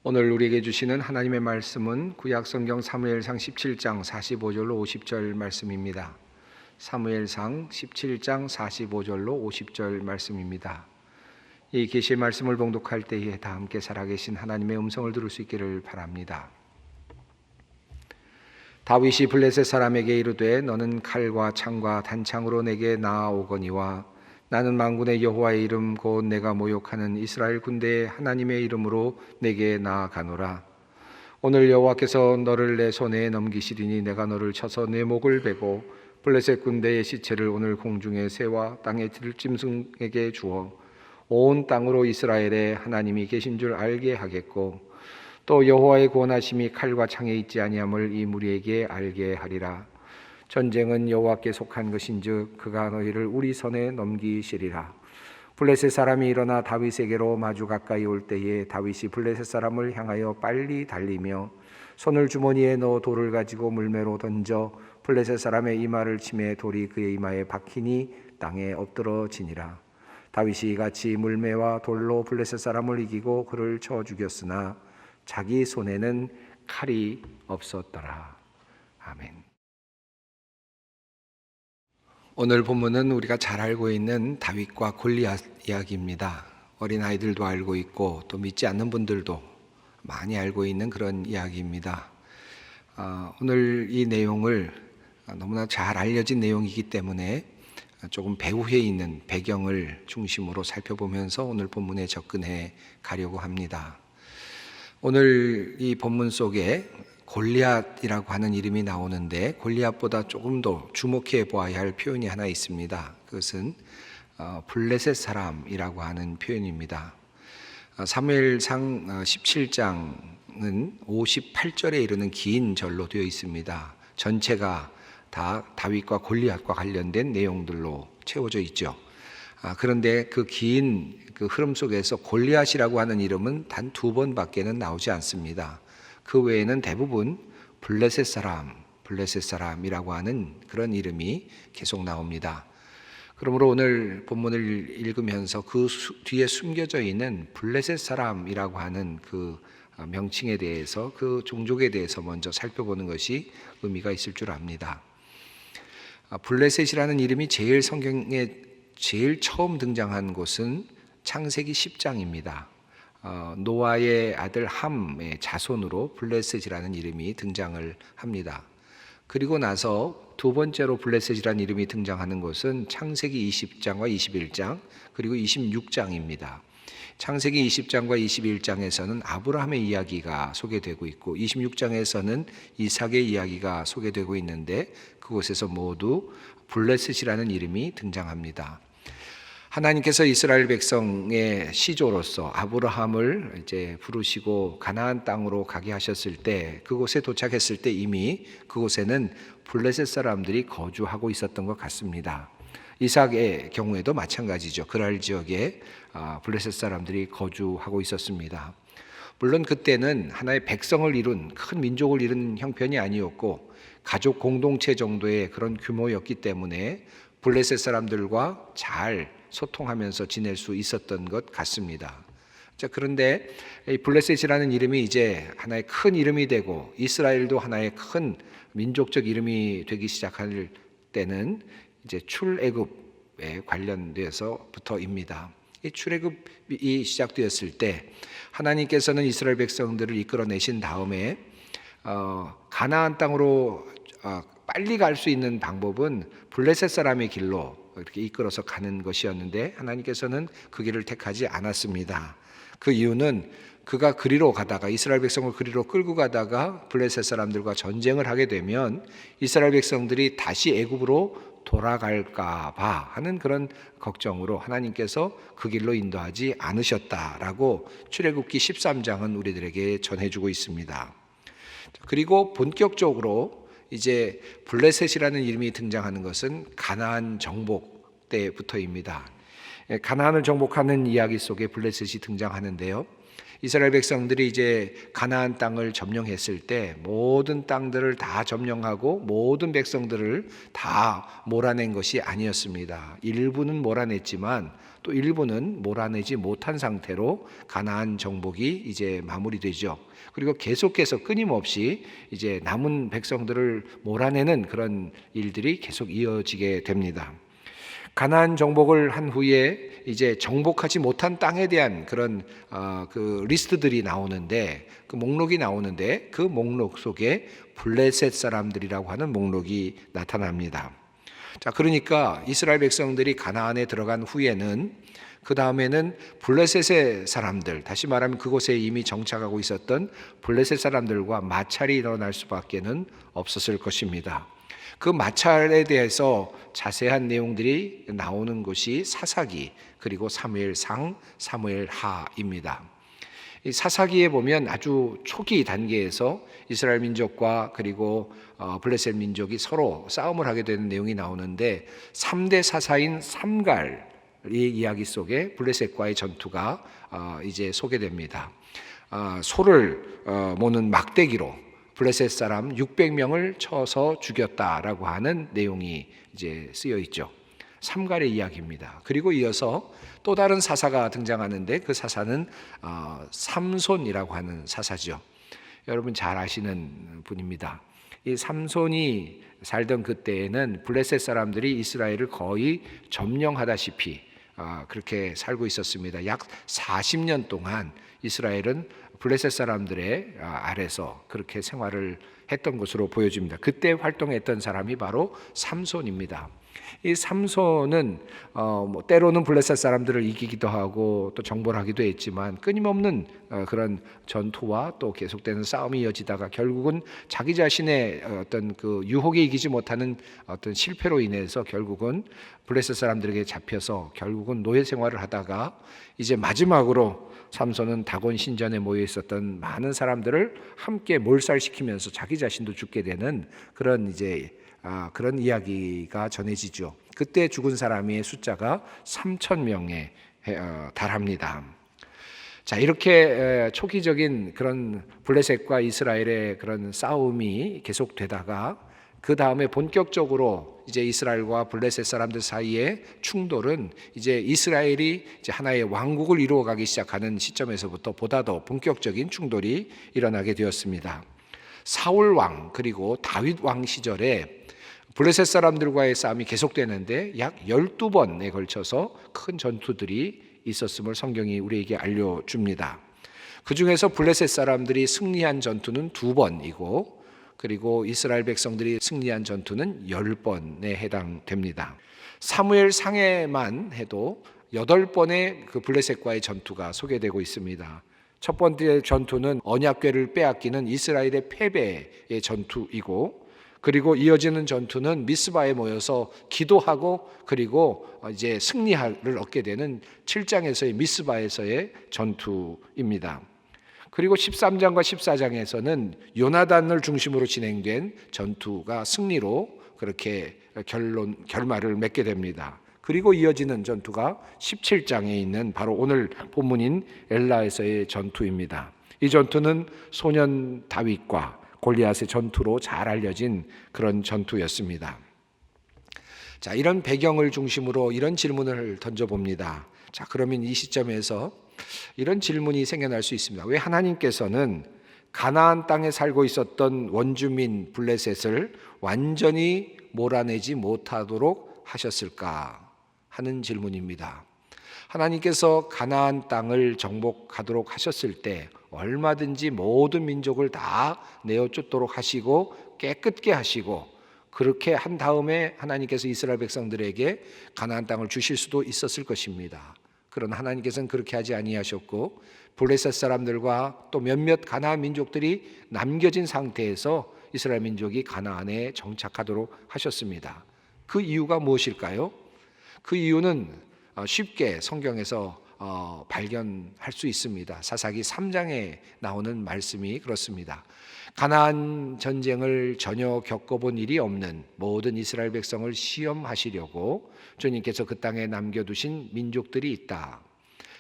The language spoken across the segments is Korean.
오늘 우리에게 주시는 하나님의 말씀은 구약성경 사무엘상 17장 45절로 50절 말씀입니다. 사무엘상 17장 45절로 50절 말씀입니다. 이 계시의 말씀을 봉독할 때에 다 함께 살아계신 하나님의 음성을 들을 수 있기를 바랍니다. 다윗이 블레셋 사람에게 이르되 너는 칼과 창과 단창으로 내게 나아오거니와 나는 만군의 여호와의 이름 곧 내가 모욕하는 이스라엘 군대의 하나님의 이름으로 내게 나아가노라. 오늘 여호와께서 너를 내 손에 넘기시리니 내가 너를 쳐서 내 목을 베고 블레셋 군대의 시체를 오늘 공중의 새와 땅의 들짐승에게 주어 온 땅으로 이스라엘의 하나님이 계신 줄 알게 하겠고 또 여호와의 구원하심이 칼과 창에 있지 아니함을 이 무리에게 알게 하리라. 전쟁은 여호와께 속한 것인즉 그가 너희를 우리 손에 넘기시리라. 블레셋 사람이 일어나 다윗에게로 마주 가까이 올 때에 다윗이 블레셋 사람을 향하여 빨리 달리며 손을 주머니에 넣어 돌을 가지고 물매로 던져 블레셋 사람의 이마를 치매 돌이 그의 이마에 박히니 땅에 엎드러지니라. 다윗이 이같이 물매와 돌로 블레셋 사람을 이기고 그를 쳐 죽였으나 자기 손에는 칼이 없었더라. 아멘. 오늘 본문은 우리가 잘 알고 있는 다윗과 골리앗 이야기입니다. 어린아이들도 알고 있고 또 믿지 않는 분들도 많이 알고 있는 그런 이야기입니다. 오늘 이 내용을 너무나 잘 알려진 내용이기 때문에 조금 배후에 있는 배경을 중심으로 살펴보면서 오늘 본문에 접근해 가려고 합니다. 오늘 이 본문 속에 골리앗이라고 하는 이름이 나오는데 골리앗보다 조금 더 주목해 보아야 할 표현이 하나 있습니다. 그것은 블레셋 사람이라고 하는 표현입니다. 사무엘상 17장은 58절에 이르는 긴 절로 되어 있습니다. 전체가 다 다윗과 골리앗과 관련된 내용들로 채워져 있죠. 그런데 그 긴 흐름 속에서 골리앗이라고 하는 이름은 단 2번밖에는 나오지 않습니다. 그 외에는 대부분 블레셋 사람이라고 하는 그런 이름이 계속 나옵니다. 그러므로 오늘 본문을 읽으면서 그 뒤에 숨겨져 있는 블레셋 사람이라고 하는 그 명칭에 대해서 그 종족에 대해서 먼저 살펴보는 것이 의미가 있을 줄 압니다. 블레셋이라는 이름이 성경에 제일 처음 등장한 곳은 창세기 10장입니다. 노아의 아들 함의 자손으로 블레셋이라는 이름이 등장을 합니다. 그리고 나서 두 번째로 블레셋이라는 이름이 등장하는 것은 창세기 20장과 21장 그리고 26장입니다. 창세기 20장과 21장에서는 아브라함의 이야기가 소개되고 있고 26장에서는 이삭의 이야기가 소개되고 있는데 그곳에서 모두 블레셋이라는 이름이 등장합니다. 하나님께서 이스라엘 백성의 시조로서 아브라함을 이제 부르시고 가나안 땅으로 가게 하셨을 때 그곳에 도착했을 때 이미 그곳에는 블레셋 사람들이 거주하고 있었던 것 같습니다. 이삭의 경우에도 마찬가지죠. 그랄 지역에 블레셋 사람들이 거주하고 있었습니다. 물론 그때는 하나의 백성을 이룬 큰 민족을 이룬 형편이 아니었고 가족 공동체 정도의 그런 규모였기 때문에 블레셋 사람들과 잘 소통하면서 지낼 수 있었던 것 같습니다. 자, 그런데 이 블레셋이라는 이름이 이제 하나의 큰 이름이 되고 이스라엘도 하나의 큰 민족적 이름이 되기 시작할 때는 이제 출애굽에 관련돼서부터입니다. 이 출애굽이 시작되었을 때 하나님께서는 이스라엘 백성들을 이끌어내신 다음에 가나안 땅으로 빨리 갈 수 있는 방법은 블레셋 사람의 길로 이렇게 이끌어서 가는 것이었는데 하나님께서는 그 길을 택하지 않았습니다. 그 이유는 그가 그리로 가다가 이스라엘 백성을 그리로 끌고 가다가 블레셋 사람들과 전쟁을 하게 되면 이스라엘 백성들이 다시 애굽으로 돌아갈까 봐 하는 그런 걱정으로 하나님께서 그 길로 인도하지 않으셨다라고 출애굽기 13장은 우리들에게 전해주고 있습니다. 그리고 본격적으로 이제 블레셋이라는 이름이 등장하는 것은 가나안 정복 때부터입니다. 가나안을 정복하는 이야기 속에 블레셋이 등장하는데요. 이스라엘 백성들이 이제 가나안 땅을 점령했을 때 모든 땅들을 다 점령하고 모든 백성들을 다 몰아낸 것이 아니었습니다. 일부는 몰아냈지만 또 일부는 몰아내지 못한 상태로 가나안 정복이 이제 마무리되죠. 그리고 계속해서 끊임없이 이제 남은 백성들을 몰아내는 그런 일들이 계속 이어지게 됩니다. 가나안 정복을 한 후에 이제 정복하지 못한 땅에 대한 그런 그 리스트들이 나오는데, 그 목록이 나오는데, 그 목록 속에 블레셋 사람들이라고 하는 목록이 나타납니다. 자, 그러니까 이스라엘 백성들이 가나안에 들어간 후에는 그 다음에는 블레셋의 사람들, 다시 말하면 그곳에 이미 정착하고 있었던 블레셋 사람들과 마찰이 일어날 수밖에는 없었을 것입니다. 그 마찰에 대해서 자세한 내용들이 나오는 것이 사사기, 그리고 사무엘상, 사무엘하입니다. 이 사사기에 보면 아주 초기 단계에서 이스라엘 민족과 그리고 블레셋 민족이 서로 싸움을 하게 되는 내용이 나오는데, 3대 사사인 삼갈의 이야기 속에 블레셋과의 전투가 이제 소개됩니다. 소를 모는 막대기로 블레셋 사람 600명을 쳐서 죽였다라고 하는 내용이 이제 쓰여 있죠. 삼갈의 이야기입니다. 그리고 이어서 또 다른 사사가 등장하는데, 그 사사는 삼손이라고 하는 사사죠. 여러분 잘 아시는 분입니다. 이 삼손이 살던 그때에는 블레셋 사람들이 이스라엘을 거의 점령하다시피 그렇게 살고 있었습니다. 약 40년 동안 이스라엘은 블레셋 사람들의 아래서 그렇게 생활을 했던 것으로 보여집니다. 그때 활동했던 사람이 바로 삼손입니다. 이 삼손은 때로는 블레셋 사람들을 이기기도 하고 또 정벌 하기도 했지만, 끊임없는 그런 전투와 또 계속되는 싸움이 이어지다가 결국은 자기 자신의 어떤 그 유혹에 이기지 못하는 어떤 실패로 인해서 결국은 블레셋 사람들에게 잡혀서 결국은 노예 생활을 하다가 이제 마지막으로 삼손은 다곤 신전에 모여 있었던 많은 사람들을 함께 몰살시키면서 자기 자신도 죽게 되는 그런 그런 이야기가 전해지죠. 그때 죽은 사람의 숫자가 3,000명에 달합니다. 자, 이렇게 초기적인 그런 블레셋과 이스라엘의 그런 싸움이 계속되다가 그 다음에 본격적으로 이제 이스라엘과 블레셋 사람들 사이의 충돌은 이제 이스라엘이 이제 하나의 왕국을 이루어가기 시작하는 시점에서부터 보다 더 본격적인 충돌이 일어나게 되었습니다. 사울 왕 그리고 다윗 왕 시절에 블레셋 사람들과의 싸움이 계속되는데 약 12번에 걸쳐서 큰 전투들이 있었음을 성경이 우리에게 알려줍니다. 그 중에서 블레셋 사람들이 승리한 전투는 2번이고, 그리고 이스라엘 백성들이 승리한 전투는 10번에 해당됩니다. 사무엘 상에만 해도 8번의 그 블레셋과의 전투가 소개되고 있습니다. 첫 번째 전투는 언약궤를 빼앗기는 이스라엘의 패배의 전투이고, 그리고 이어지는 전투는 미스바에 모여서 기도하고 그리고 이제 승리를 얻게 되는 7장에서의 미스바에서의 전투입니다. 그리고 13장과 14장에서는 요나단을 중심으로 진행된 전투가 승리로 그렇게 결말을 맺게 됩니다. 그리고 이어지는 전투가 17장에 있는 바로 오늘 본문인 엘라에서의 전투입니다. 이 전투는 소년 다윗과 골리앗의 전투로 잘 알려진 그런 전투였습니다. 자, 이런 배경을 중심으로 이런 질문을 던져봅니다. 자, 그러면 이 시점에서 이런 질문이 생겨날 수 있습니다. 왜 하나님께서는 가나안 땅에 살고 있었던 원주민 블레셋을 완전히 몰아내지 못하도록 하셨을까 하는 질문입니다. 하나님께서 가나안 땅을 정복하도록 하셨을 때 얼마든지 모든 민족을 다 내어쫓도록 하시고 깨끗게 하시고, 그렇게 한 다음에 하나님께서 이스라엘 백성들에게 가나안 땅을 주실 수도 있었을 것입니다. 그러나 하나님께서는 그렇게 하지 아니하셨고, 블레셋 사람들과 또 몇몇 가나안 민족들이 남겨진 상태에서 이스라엘 민족이 가나안에 정착하도록 하셨습니다. 그 이유가 무엇일까요? 그 이유는 쉽게 성경에서 발견할 수 있습니다. 사사기 3장에 나오는 말씀이 그렇습니다. 가나안 전쟁을 전혀 겪어본 일이 없는 모든 이스라엘 백성을 시험하시려고 주님께서 그 땅에 남겨두신 민족들이 있다.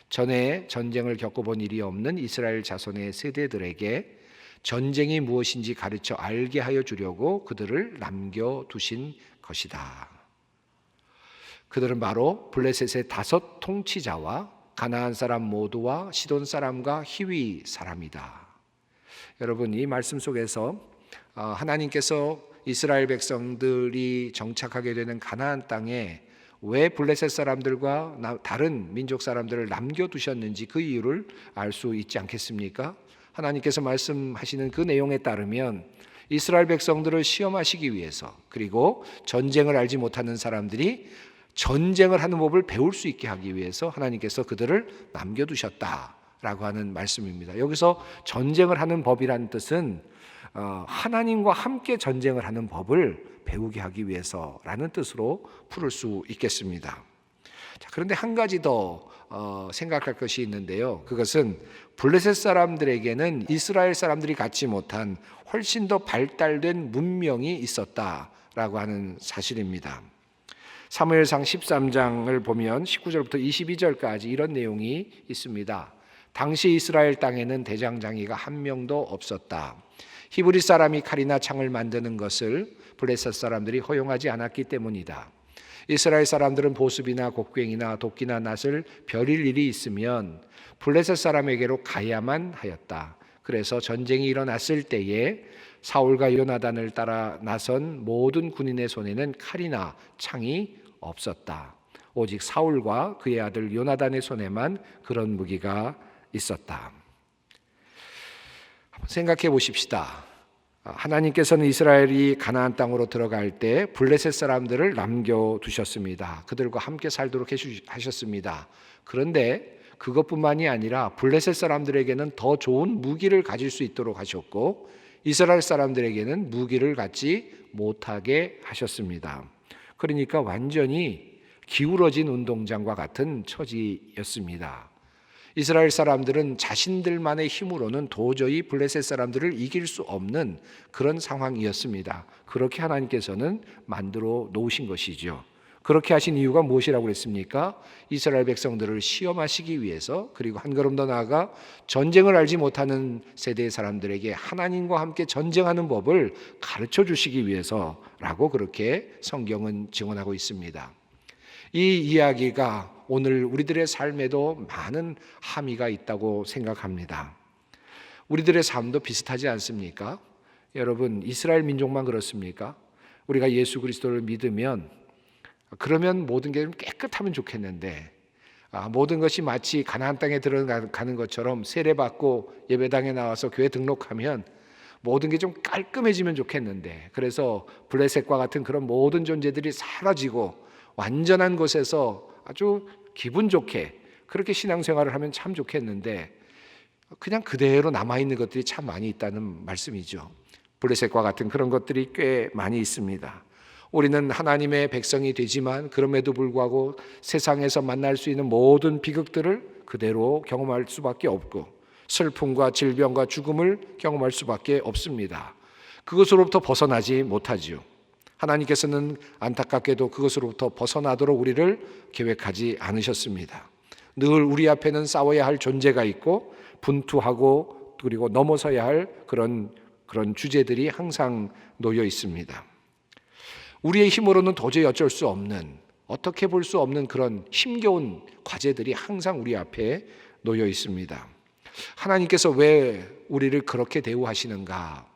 전에 전쟁을 겪어본 일이 없는 이스라엘 자손의 세대들에게 전쟁이 무엇인지 가르쳐 알게 하여 주려고 그들을 남겨두신 것이다. 그들은 바로 블레셋의 5 통치자와 가나안 사람 모두와 시돈 사람과 히위 사람이다. 여러분, 이 말씀 속에서 하나님께서 이스라엘 백성들이 정착하게 되는 가나안 땅에 왜 블레셋 사람들과 다른 민족 사람들을 남겨두셨는지 그 이유를 알 수 있지 않겠습니까? 하나님께서 말씀하시는 그 내용에 따르면 이스라엘 백성들을 시험하시기 위해서, 그리고 전쟁을 알지 못하는 사람들이 전쟁을 하는 법을 배울 수 있게 하기 위해서 하나님께서 그들을 남겨두셨다라고 하는 말씀입니다. 여기서 전쟁을 하는 법이라는 뜻은 하나님과 함께 전쟁을 하는 법을 배우게 하기 위해서라는 뜻으로 풀을 수 있겠습니다. 자, 그런데 한 가지 더 생각할 것이 있는데요. 그것은 블레셋 사람들에게는 이스라엘 사람들이 갖지 못한 훨씬 더 발달된 문명이 있었다라고 하는 사실입니다. 사무엘상 13장을 보면 19절부터 22절까지 이런 내용이 있습니다. 당시 이스라엘 땅에는 대장장이가 한 명도 없었다. 히브리 사람이 칼이나 창을 만드는 것을 블레셋 사람들이 허용하지 않았기 때문이다. 이스라엘 사람들은 보습이나 곡괭이나 도끼나 낫을 벼릴 일이 있으면 블레셋 사람에게로 가야만 하였다. 그래서 전쟁이 일어났을 때에 사울과 요나단을 따라 나선 모든 군인의 손에는 칼이나 창이 없었다. 오직 사울과 그의 아들 요나단의 손에만 그런 무기가 있었다. 생각해 보십시다. 하나님께서는 이스라엘이 가나안 땅으로 들어갈 때 블레셋 사람들을 남겨두셨습니다. 그들과 함께 살도록 하셨습니다. 그런데 그것뿐만이 아니라 블레셋 사람들에게는 더 좋은 무기를 가질 수 있도록 하셨고 이스라엘 사람들에게는 무기를 갖지 못하게 하셨습니다. 그러니까 완전히 기울어진 운동장과 같은 처지였습니다. 이스라엘 사람들은 자신들만의 힘으로는 도저히 블레셋 사람들을 이길 수 없는 그런 상황이었습니다. 그렇게 하나님께서는 만들어 놓으신 것이죠. 그렇게 하신 이유가 무엇이라고 그랬습니까? 이스라엘 백성들을 시험하시기 위해서, 그리고 한 걸음 더 나아가 전쟁을 알지 못하는 세대의 사람들에게 하나님과 함께 전쟁하는 법을 가르쳐 주시기 위해서라고 그렇게 성경은 증언하고 있습니다. 이 이야기가 오늘 우리들의 삶에도 많은 함의가 있다고 생각합니다. 우리들의 삶도 비슷하지 않습니까? 여러분, 이스라엘 민족만 그렇습니까? 우리가 예수 그리스도를 믿으면 그러면 모든 게 깨끗하면 좋겠는데 모든 것이 마치 가나안 땅에 들어가는 것처럼 세례받고 예배당에 나와서 교회 등록하면 모든 게 좀 깔끔해지면 좋겠는데, 그래서 블레셋과 같은 그런 모든 존재들이 사라지고 완전한 곳에서 아주 기분 좋게 그렇게 신앙생활을 하면 참 좋겠는데 그냥 그대로 남아있는 것들이 참 많이 있다는 말씀이죠. 블레셋과 같은 그런 것들이 꽤 많이 있습니다. 우리는 하나님의 백성이 되지만 그럼에도 불구하고 세상에서 만날 수 있는 모든 비극들을 그대로 경험할 수밖에 없고 슬픔과 질병과 죽음을 경험할 수밖에 없습니다. 그것으로부터 벗어나지 못하지요. 하나님께서는 안타깝게도 그것으로부터 벗어나도록 우리를 계획하지 않으셨습니다. 늘 우리 앞에는 싸워야 할 존재가 있고 분투하고 그리고 넘어서야 할 그런 주제들이 항상 놓여 있습니다. 우리의 힘으로는 도저히 어쩔 수 없는, 어떻게 볼 수 없는 그런 힘겨운 과제들이 항상 우리 앞에 놓여 있습니다. 하나님께서 왜 우리를 그렇게 대우하시는가?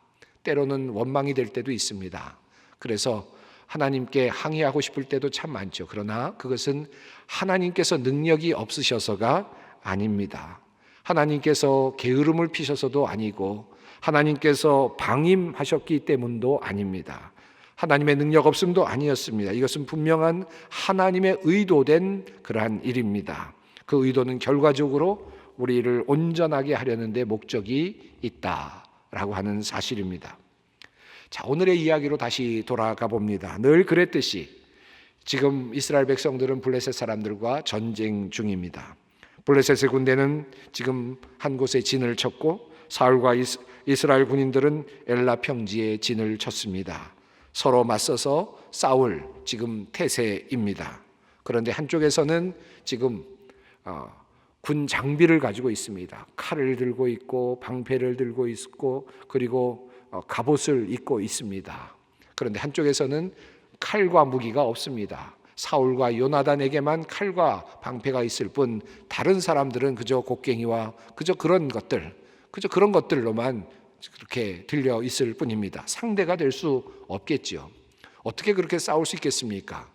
때로는 원망이 될 때도 있습니다. 그래서 하나님께 항의하고 싶을 때도 참 많죠. 그러나 그것은 하나님께서 능력이 없으셔서가 아닙니다. 하나님께서 게으름을 피셔서도 아니고 하나님께서 방임하셨기 때문도 아닙니다. 하나님의 능력 없음도 아니었습니다. 이것은 분명한 하나님의 의도된 그러한 일입니다. 그 의도는 결과적으로 우리를 온전하게 하려는 데 목적이 있다라고 하는 사실입니다. 자, 오늘의 이야기로 다시 돌아가 봅니다. 늘 그랬듯이 지금 이스라엘 백성들은 블레셋 사람들과 전쟁 중입니다. 블레셋의 군대는 지금 한 곳에 진을 쳤고 사울과 이스라엘 군인들은 엘라 평지에 진을 쳤습니다. 서로 맞서서 싸울 지금 태세입니다. 그런데 한쪽에서는 지금 군 장비를 가지고 있습니다. 칼을 들고 있고 방패를 들고 있고 그리고 갑옷을 입고 있습니다. 그런데 한쪽에서는 칼과 무기가 없습니다. 사울과 요나단에게만 칼과 방패가 있을 뿐 다른 사람들은 그저 곡괭이와 그저 그런 것들로만 그렇게 들려 있을 뿐입니다. 상대가 될 수 없겠지요. 어떻게 그렇게 싸울 수 있겠습니까?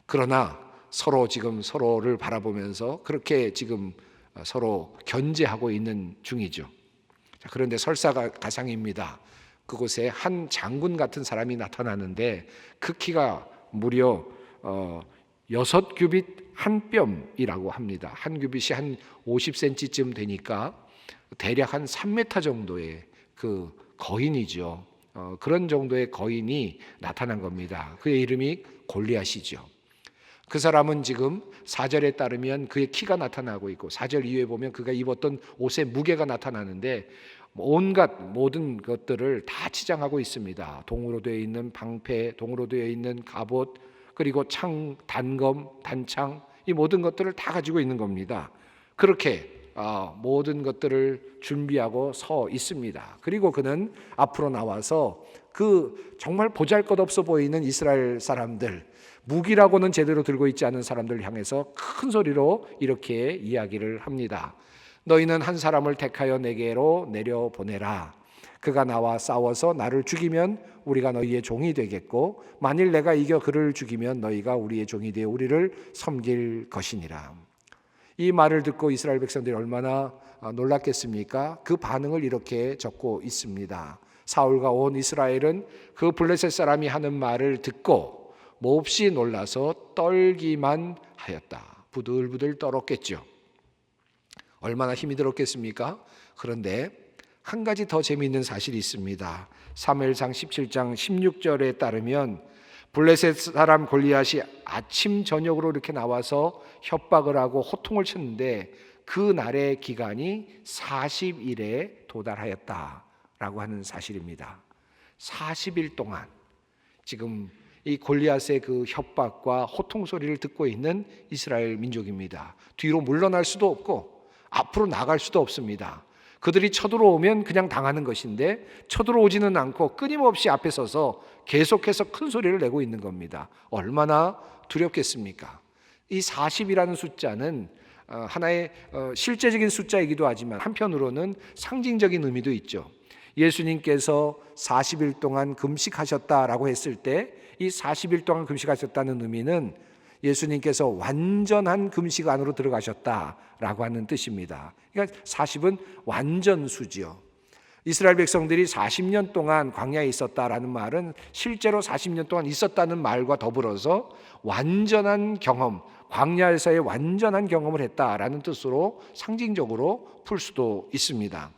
그러나 서로 지금 서로를 바라보면서 그렇게 지금 서로 견제하고 있는 중이죠. 그런데 설사가상입니다. 그곳에 한 장군 같은 사람이 나타나는데 그 키가 무려 6규빗 한 뼘이라고 합니다. 한 규빗이 한 50cm쯤 되니까 대략 한 3m 정도의 그 거인이죠. 그런 정도의 거인이 나타난 겁니다. 그의 이름이 골리앗이죠. 그 사람은 지금 4절에 따르면 그의 키가 나타나고 있고 4절 이후에 보면 그가 입었던 옷의 무게가 나타나는데 온갖 모든 것들을 다 치장하고 있습니다. 동으로 되어 있는 방패, 동으로 되어 있는 갑옷, 그리고 창, 단검, 단창, 이 모든 것들을 다 가지고 있는 겁니다. 그렇게 모든 것들을 준비하고 서 있습니다. 그리고 그는 앞으로 나와서 그 정말 보잘것없어 보이는 이스라엘 사람들, 무기라고는 제대로 들고 있지 않은 사람들을 향해서 큰 소리로 이렇게 이야기를 합니다. 너희는 한 사람을 택하여 내게로 내려보내라. 그가 나와 싸워서 나를 죽이면 우리가 너희의 종이 되겠고 만일 내가 이겨 그를 죽이면 너희가 우리의 종이 되어 우리를 섬길 것이니라. 이 말을 듣고 이스라엘 백성들이 얼마나 놀랐겠습니까? 그 반응을 이렇게 적고 있습니다. 사울과 온 이스라엘은 그 블레셋 사람이 하는 말을 듣고 몹시 놀라서 떨기만 하였다. 부들부들 떨었겠죠. 얼마나 힘이 들었겠습니까? 그런데 한 가지 더 재미있는 사실이 있습니다. 사무엘상 17장 16절에 따르면 블레셋 사람 골리앗이 아침 저녁으로 이렇게 나와서 협박을 하고 호통을 쳤는데 그 날의 기간이 40일에 도달하였다라고 하는 사실입니다. 40일 동안 지금 이 골리앗의 그 협박과 호통 소리를 듣고 있는 이스라엘 민족입니다. 뒤로 물러날 수도 없고 앞으로 나갈 수도 없습니다. 그들이 쳐들어오면 그냥 당하는 것인데 쳐들어오지는 않고 끊임없이 앞에 서서 계속해서 큰 소리를 내고 있는 겁니다. 얼마나 두렵겠습니까? 이 40이라는 숫자는 하나의 실제적인 숫자이기도 하지만 한편으로는 상징적인 의미도 있죠. 예수님께서 40일 동안 금식하셨다라고 했을 때 이 40일 동안 금식하셨다는 의미는 예수님께서 완전한 금식 안으로 들어가셨다라고 하는 뜻입니다. 그러니까 40은 완전수지요. 이스라엘 백성들이 40년 동안 광야에 있었다라는 말은 실제로 40년 동안 있었다는 말과 더불어서 완전한 경험, 광야에서의 완전한 경험을 했다라는 뜻으로 상징적으로 풀 수도 있습니다.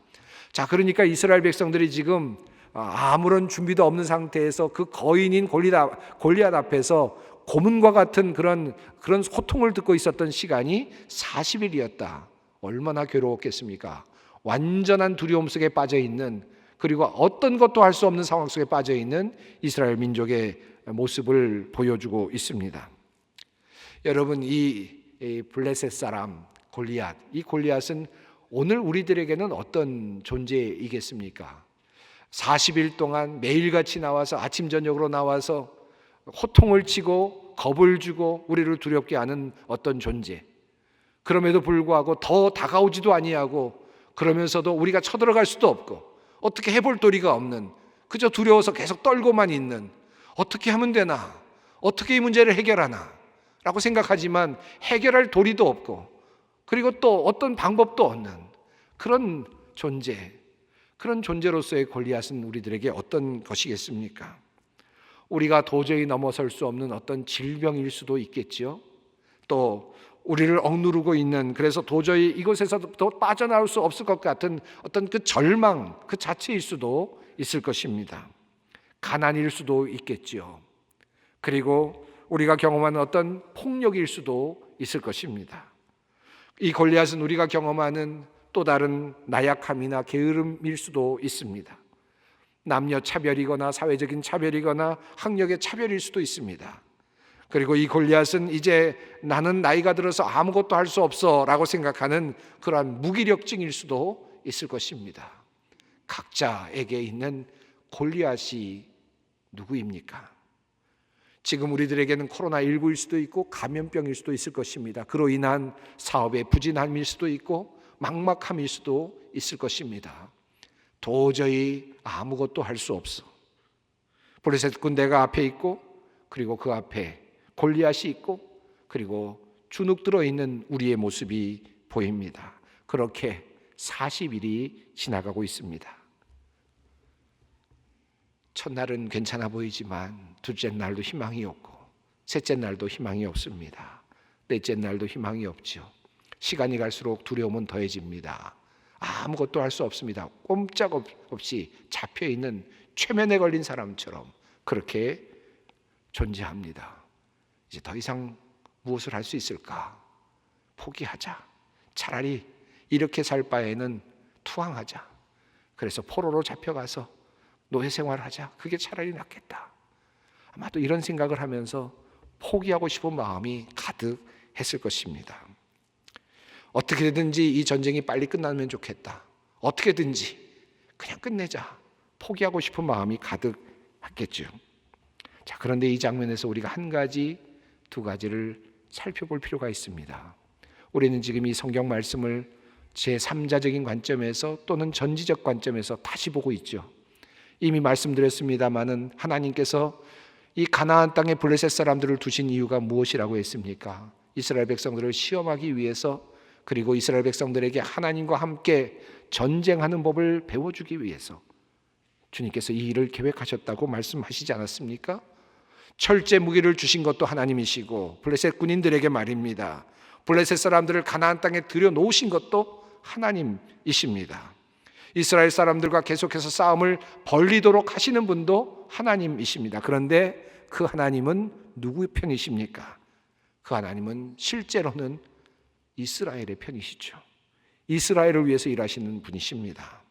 자, 그러니까 이스라엘 백성들이 지금 아무런 준비도 없는 상태에서 그 거인인 골리앗 앞에서 고문과 같은 그런 호통을 듣고 있었던 시간이 40일이었다. 얼마나 괴로웠겠습니까? 완전한 두려움 속에 빠져 있는, 그리고 어떤 것도 할 수 없는 상황 속에 빠져 있는 이스라엘 민족의 모습을 보여주고 있습니다. 여러분, 이 블레셋 사람 골리앗, 이 골리앗은 오늘 우리들에게는 어떤 존재이겠습니까? 40일 동안 매일같이 나와서 아침 저녁으로 나와서 호통을 치고 겁을 주고 우리를 두렵게 하는 어떤 존재. 그럼에도 불구하고 더 다가오지도 아니하고 그러면서도 우리가 쳐들어갈 수도 없고 어떻게 해볼 도리가 없는, 그저 두려워서 계속 떨고만 있는, 어떻게 하면 되나, 어떻게 이 문제를 해결하나 라고 생각하지만 해결할 도리도 없고 그리고 또 어떤 방법도 없는 그런 존재, 그런 존재로서의 골리앗은 우리들에게 어떤 것이겠습니까? 우리가 도저히 넘어설 수 없는 어떤 질병일 수도 있겠지요. 또 우리를 억누르고 있는, 그래서 도저히 이곳에서 더 빠져나올 수 없을 것 같은 어떤 그 절망 그 자체일 수도 있을 것입니다. 가난일 수도 있겠지요. 그리고 우리가 경험하는 어떤 폭력일 수도 있을 것입니다. 이 골리앗은 우리가 경험하는 또 다른 나약함이나 게으름일 수도 있습니다. 남녀 차별이거나 사회적인 차별이거나 학력의 차별일 수도 있습니다. 그리고 이 골리앗은 이제 나는 나이가 들어서 아무것도 할 수 없어 라고 생각하는 그러한 무기력증일 수도 있을 것입니다. 각자에게 있는 골리앗이 누구입니까? 지금 우리들에게는 코로나19일 수도 있고 감염병일 수도 있을 것입니다. 그로 인한 사업의 부진함일 수도 있고 막막함일 수도 있을 것입니다. 도저히 아무것도 할 수 없어. 블레셋 군대가 앞에 있고, 그리고 그 앞에 골리앗이 있고, 그리고 주눅 들어 있는 우리의 모습이 보입니다. 그렇게 40일이 지나가고 있습니다. 첫날은 괜찮아 보이지만 둘째 날도 희망이 없고, 셋째 날도 희망이 없습니다. 넷째 날도 희망이 없죠. 시간이 갈수록 두려움은 더해집니다. 아무것도 할 수 없습니다. 꼼짝없이 잡혀있는 최면에 걸린 사람처럼 그렇게 존재합니다. 이제 더 이상 무엇을 할 수 있을까? 포기하자. 차라리 이렇게 살 바에는 투항하자. 그래서 포로로 잡혀가서 노예 생활하자. 그게 차라리 낫겠다. 아마도 이런 생각을 하면서 포기하고 싶은 마음이 가득했을 것입니다. 어떻게든지 이 전쟁이 빨리 끝나면 좋겠다. 어떻게든지 그냥 끝내자. 포기하고 싶은 마음이 가득했겠죠. 자, 그런데 이 장면에서 우리가 한 가지, 두 가지를 살펴볼 필요가 있습니다. 우리는 지금 이 성경 말씀을 제3자적인 관점에서 또는 전지적 관점에서 다시 보고 있죠. 이미 말씀드렸습니다마는 하나님께서 이 가나안 땅에 블레셋 사람들을 두신 이유가 무엇이라고 했습니까? 이스라엘 백성들을 시험하기 위해서, 그리고 이스라엘 백성들에게 하나님과 함께 전쟁하는 법을 배워주기 위해서 주님께서 이 일을 계획하셨다고 말씀하시지 않았습니까? 철제 무기를 주신 것도 하나님이시고, 블레셋 군인들에게 말입니다, 블레셋 사람들을 가나안 땅에 들여놓으신 것도 하나님이십니다. 이스라엘 사람들과 계속해서 싸움을 벌리도록 하시는 분도 하나님이십니다. 그런데 그 하나님은 누구 편이십니까? 그 하나님은 실제로는 이스라엘의 편이시죠. 이스라엘을 위해서 일하시는 분이십니다.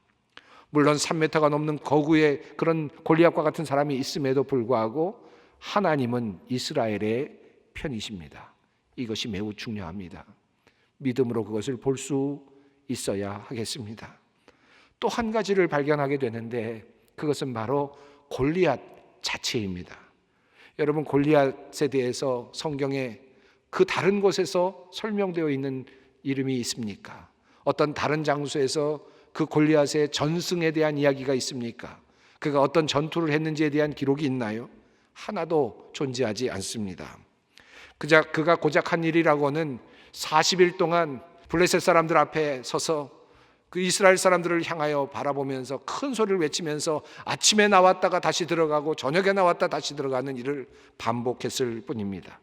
물론 3m가 넘는 거구의 그런 골리앗과 같은 사람이 있음에도 불구하고 하나님은 이스라엘의 편이십니다. 이것이 매우 중요합니다. 믿음으로 그것을 볼 수 있어야 하겠습니다. 또 한 가지를 발견하게 되는데, 그것은 바로 골리앗 자체입니다. 여러분, 골리앗에 대해서 성경에 그 다른 곳에서 설명되어 있는 이름이 있습니까? 어떤 다른 장소에서 그 골리앗의 전승에 대한 이야기가 있습니까? 그가 어떤 전투를 했는지에 대한 기록이 있나요? 하나도 존재하지 않습니다. 그가 고작 한 일이라고는 40일 동안 블레셋 사람들 앞에 서서 그 이스라엘 사람들을 향하여 바라보면서 큰 소리를 외치면서 아침에 나왔다가 다시 들어가고 저녁에 나왔다 다시 들어가는 일을 반복했을 뿐입니다.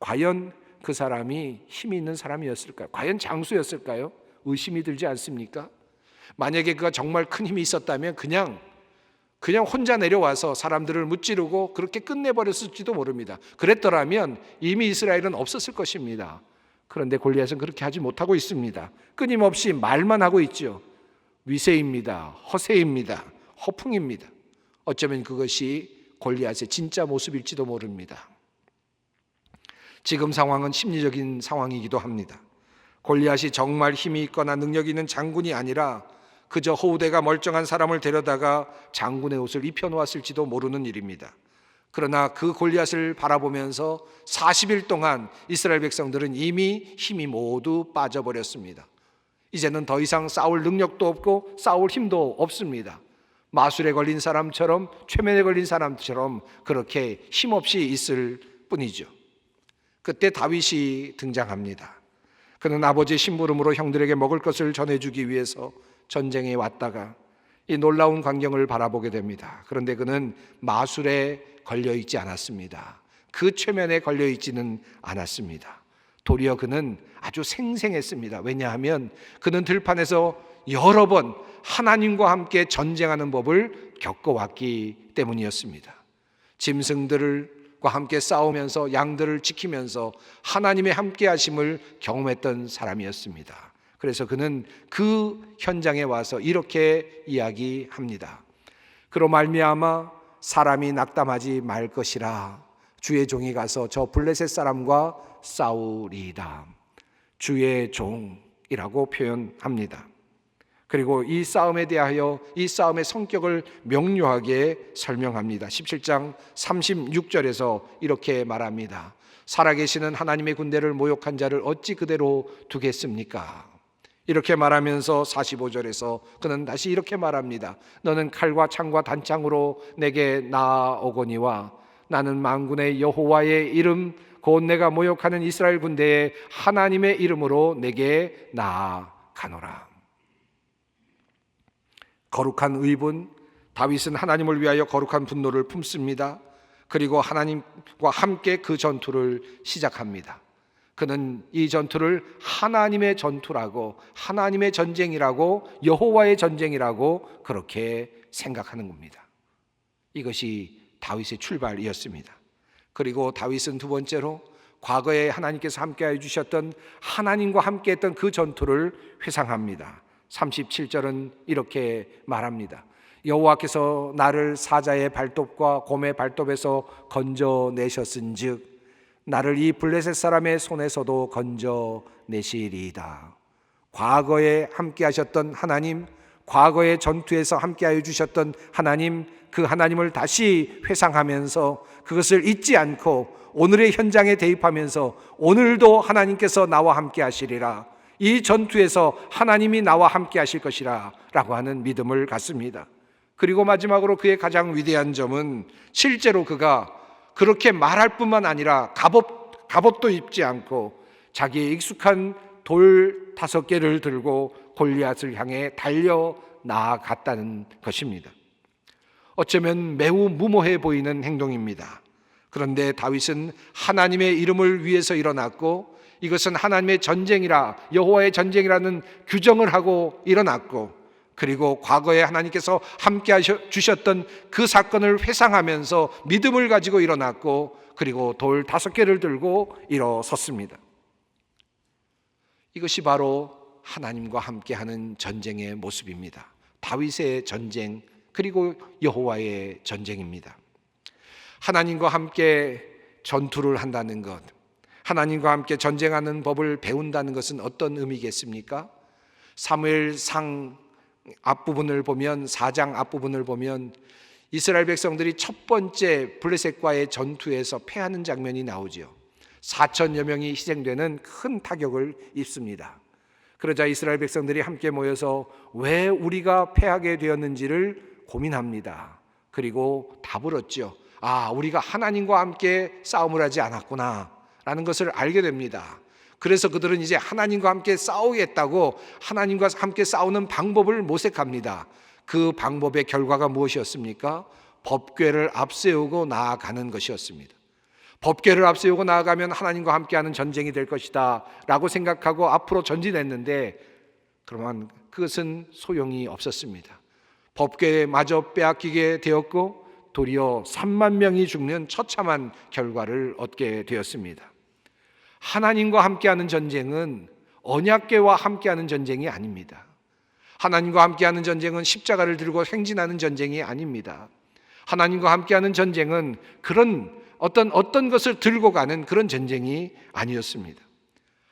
과연 그 사람이 힘이 있는 사람이었을까요? 과연 장수였을까요? 의심이 들지 않습니까? 만약에 그가 정말 큰 힘이 있었다면 그냥 혼자 내려와서 사람들을 무찌르고 그렇게 끝내버렸을지도 모릅니다. 그랬더라면 이미 이스라엘은 없었을 것입니다. 그런데 골리앗은 그렇게 하지 못하고 있습니다. 끊임없이 말만 하고 있죠. 위세입니다. 허세입니다. 허풍입니다. 어쩌면 그것이 골리앗의 진짜 모습일지도 모릅니다. 지금 상황은 심리적인 상황이기도 합니다. 골리앗이 정말 힘이 있거나 능력이 있는 장군이 아니라 그저 호우대가 멀쩡한 사람을 데려다가 장군의 옷을 입혀놓았을지도 모르는 일입니다. 그러나 그 골리앗을 바라보면서 40일 동안 이스라엘 백성들은 이미 힘이 모두 빠져버렸습니다. 이제는 더 이상 싸울 능력도 없고 싸울 힘도 없습니다. 마술에 걸린 사람처럼, 최면에 걸린 사람처럼 그렇게 힘없이 있을 뿐이죠. 그때 다윗이 등장합니다. 그는 아버지의 심부름으로 형들에게 먹을 것을 전해주기 위해서 전쟁에 왔다가 이 놀라운 광경을 바라보게 됩니다. 그런데 그는 마술에 걸려있지 않았습니다. 그 최면에 걸려있지는 않았습니다. 도리어 그는 아주 생생했습니다. 왜냐하면 그는 들판에서 여러 번 하나님과 함께 전쟁하는 법을 겪어왔기 때문이었습니다. 짐승들과 함께 싸우면서 양들을 지키면서 하나님의 함께 하심을 경험했던 사람이었습니다. 그래서 그는 그 현장에 와서 이렇게 이야기합니다. 그로 말미암아 사람이 낙담하지 말 것이라 주의 종이 가서 저 블레셋 사람과 싸우리이다. 주의 종이라고 표현합니다. 그리고 이 싸움에 대하여 이 싸움의 성격을 명료하게 설명합니다. 17장 36절에서 이렇게 말합니다. 살아계시는 하나님의 군대를 모욕한 자를 어찌 그대로 두겠습니까? 이렇게 말하면서 45절에서 그는 다시 이렇게 말합니다. 너는 칼과 창과 단창으로 내게 나아오거니와 나는 만군의 여호와의 이름 곧 내가 모욕하는 이스라엘 군대의 하나님의 이름으로 내게 나아가노라. 거룩한 의분, 다윗은 하나님을 위하여 거룩한 분노를 품습니다. 그리고 하나님과 함께 그 전투를 시작합니다. 그는 이 전투를 하나님의 전투라고, 하나님의 전쟁이라고, 여호와의 전쟁이라고 그렇게 생각하는 겁니다. 이것이 다윗의 출발이었습니다. 그리고 다윗은 두 번째로 과거에 하나님께서 함께해 주셨던, 하나님과 함께했던 그 전투를 회상합니다. 37절은 이렇게 말합니다. 여호와께서 나를 사자의 발톱과 곰의 발톱에서 건져내셨은즉 나를 이 블레셋 사람의 손에서도 건져내시리이다. 과거에 함께하셨던 하나님, 과거의 전투에서 함께하여 주셨던 하나님, 그 하나님을 다시 회상하면서 그것을 잊지 않고 오늘의 현장에 대입하면서 오늘도 하나님께서 나와 함께 하시리라, 이 전투에서 하나님이 나와 함께 하실 것이라 라고 하는 믿음을 갖습니다. 그리고 마지막으로 그의 가장 위대한 점은 실제로 그가 그렇게 말할 뿐만 아니라 갑옷도 입지 않고 자기의 익숙한 돌 5개를 들고 골리앗을 향해 달려 나아갔다는 것입니다. 어쩌면 매우 무모해 보이는 행동입니다. 그런데 다윗은 하나님의 이름을 위해서 일어났고 이것은 하나님의 전쟁이라, 여호와의 전쟁이라는 규정을 하고 일어났고, 그리고 과거에 하나님께서 함께 주셨던 그 사건을 회상하면서 믿음을 가지고 일어났고, 그리고 돌 5개를 들고 일어섰습니다. 이것이 바로 하나님과 함께하는 전쟁의 모습입니다. 다윗의 전쟁, 그리고 여호와의 전쟁입니다. 하나님과 함께 전투를 한다는 것, 하나님과 함께 전쟁하는 법을 배운다는 것은 어떤 의미겠습니까? 사무엘상 앞부분을 보면, 4장 앞부분을 보면 이스라엘 백성들이 첫 번째 블레셋과의 전투에서 패하는 장면이 나오죠. 4천여 명이 희생되는 큰 타격을 입습니다. 그러자 이스라엘 백성들이 함께 모여서 왜 우리가 패하게 되었는지를 고민합니다. 그리고 답을 얻죠. 우리가 하나님과 함께 싸움을 하지 않았구나 라는 것을 알게 됩니다. 그래서 그들은 이제 하나님과 함께 싸우겠다고 하나님과 함께 싸우는 방법을 모색합니다. 그 방법의 결과가 무엇이었습니까? 법궤를 앞세우고 나아가는 것이었습니다. 법궤를 앞세우고 나아가면 하나님과 함께하는 전쟁이 될 것이다 라고 생각하고 앞으로 전진했는데, 그러면 그것은 소용이 없었습니다. 법궤마저 빼앗기게 되었고 도리어 3만 명이 죽는 처참한 결과를 얻게 되었습니다. 하나님과 함께하는 전쟁은 언약궤와 함께하는 전쟁이 아닙니다. 하나님과 함께하는 전쟁은 십자가를 들고 행진하는 전쟁이 아닙니다. 하나님과 함께하는 전쟁은 그런 어떤 것을 들고 가는 그런 전쟁이 아니었습니다.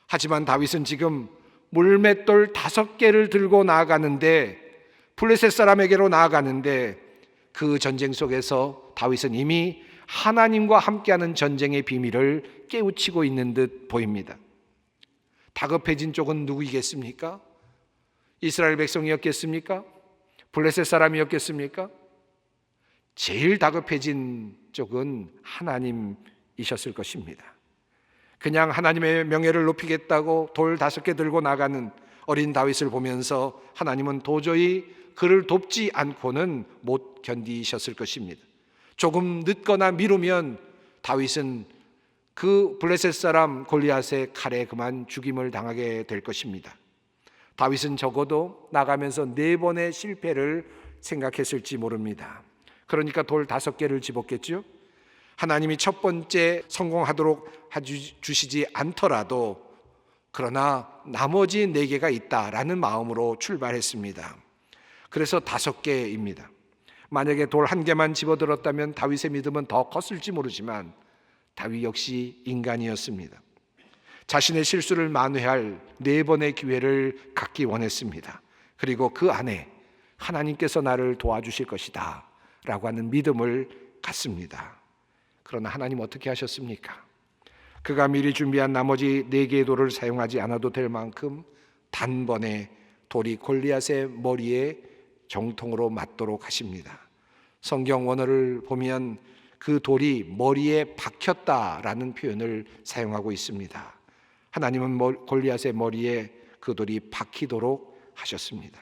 하지만 다윗은 지금 물맷돌 5개를 들고 나아가는데, 블레셋 사람에게로 나아가는데, 그 전쟁 속에서 다윗은 이미 하나님과 함께하는 전쟁의 비밀을 깨우치고 있는 듯 보입니다. 다급해진 쪽은 누구이겠습니까? 이스라엘 백성이었겠습니까? 블레셋 사람이었겠습니까? 제일 다급해진 쪽은 하나님이셨을 것입니다. 그냥 하나님의 명예를 높이겠다고 돌 5개 들고 나가는 어린 다윗을 보면서 하나님은 도저히 그를 돕지 않고는 못 견디셨을 것입니다. 조금 늦거나 미루면 다윗은 그 블레셋 사람 골리앗의 칼에 그만 죽임을 당하게 될 것입니다. 다윗은 적어도 나가면서 4번의 실패를 생각했을지 모릅니다. 그러니까 돌 5개를 집었겠죠. 하나님이 첫 번째 성공하도록 주시지 않더라도 그러나 나머지 4개가 있다라는 마음으로 출발했습니다. 그래서 5개입니다. 만약에 돌 1개만 집어들었다면 다윗의 믿음은 더 컸을지 모르지만 다윗 역시 인간이었습니다. 자신의 실수를 만회할 4번의 기회를 갖기 원했습니다. 그리고 그 안에 하나님께서 나를 도와주실 것이다 라고 하는 믿음을 갖습니다. 그러나 하나님 어떻게 하셨습니까? 그가 미리 준비한 나머지 4개의 돌을 사용하지 않아도 될 만큼 단번에 돌이 골리앗의 머리에 정통으로 맞도록 하십니다. 성경 원어를 보면 그 돌이 머리에 박혔다라는 표현을 사용하고 있습니다. 하나님은 골리앗의 머리에 그 돌이 박히도록 하셨습니다.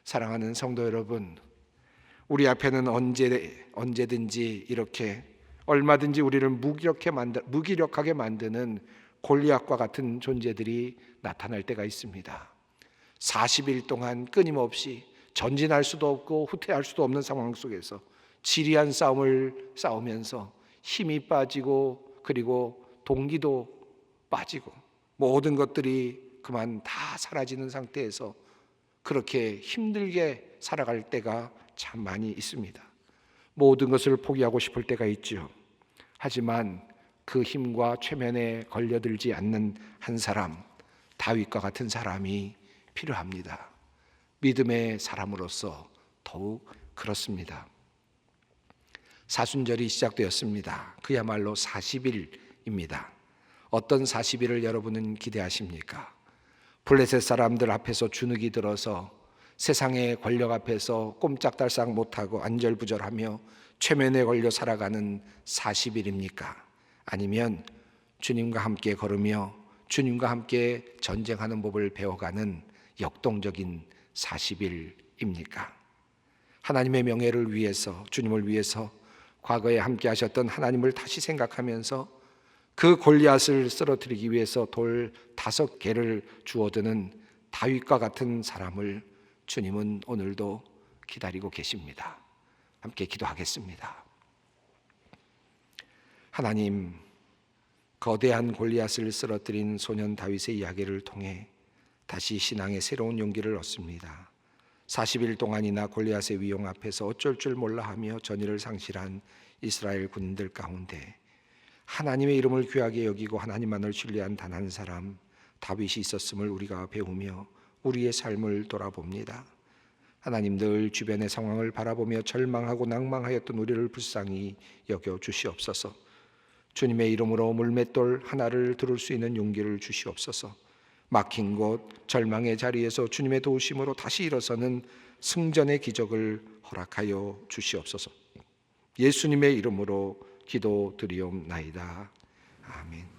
사랑하는 성도 여러분, 우리 앞에는 언제든지 이렇게 얼마든지 우리를 무기력하게 만드는 골리앗과 같은 존재들이 나타날 때가 있습니다. 40일 동안 끊임없이 전진할 수도 없고 후퇴할 수도 없는 상황 속에서 지리한 싸움을 싸우면서 힘이 빠지고 그리고 동기도 빠지고 모든 것들이 그만 다 사라지는 상태에서 그렇게 힘들게 살아갈 때가 참 많이 있습니다. 모든 것을 포기하고 싶을 때가 있죠. 하지만 그 힘과 최면에 걸려들지 않는 한 사람, 다윗과 같은 사람이 필요합니다. 믿음의 사람으로서 더욱 그렇습니다. 사순절이 시작되었습니다. 그야말로 40일입니다. 어떤 40일을 여러분은 기대하십니까? 블레셋 사람들 앞에서 주눅이 들어서 세상의 권력 앞에서 꼼짝달싹 못하고 안절부절하며 최면에 걸려 살아가는 40일입니까? 아니면 주님과 함께 걸으며 주님과 함께 전쟁하는 법을 배워가는 역동적인 40일입니까? 하나님의 명예를 위해서, 주님을 위해서 과거에 함께 하셨던 하나님을 다시 생각하면서 그 골리앗을 쓰러뜨리기 위해서 돌 5개를 주워드는 다윗과 같은 사람을 주님은 오늘도 기다리고 계십니다. 함께 기도하겠습니다. 하나님, 거대한 골리앗을 쓰러뜨린 소년 다윗의 이야기를 통해 다시 신앙의 새로운 용기를 얻습니다. 40일 동안이나 골리앗의 위용 앞에서 어쩔 줄 몰라 하며 전의를 상실한 이스라엘 군인들 가운데 하나님의 이름을 귀하게 여기고 하나님만을 신뢰한 단 한 사람 다윗이 있었음을 우리가 배우며 우리의 삶을 돌아봅니다. 하나님, 늘 주변의 상황을 바라보며 절망하고 낭망하였던 우리를 불쌍히 여겨 주시옵소서. 주님의 이름으로 물맷돌 하나를 들을 수 있는 용기를 주시옵소서. 막힌 곳 절망의 자리에서 주님의 도우심으로 다시 일어서는 승전의 기적을 허락하여 주시옵소서. 예수님의 이름으로 기도드리옵나이다. 아멘.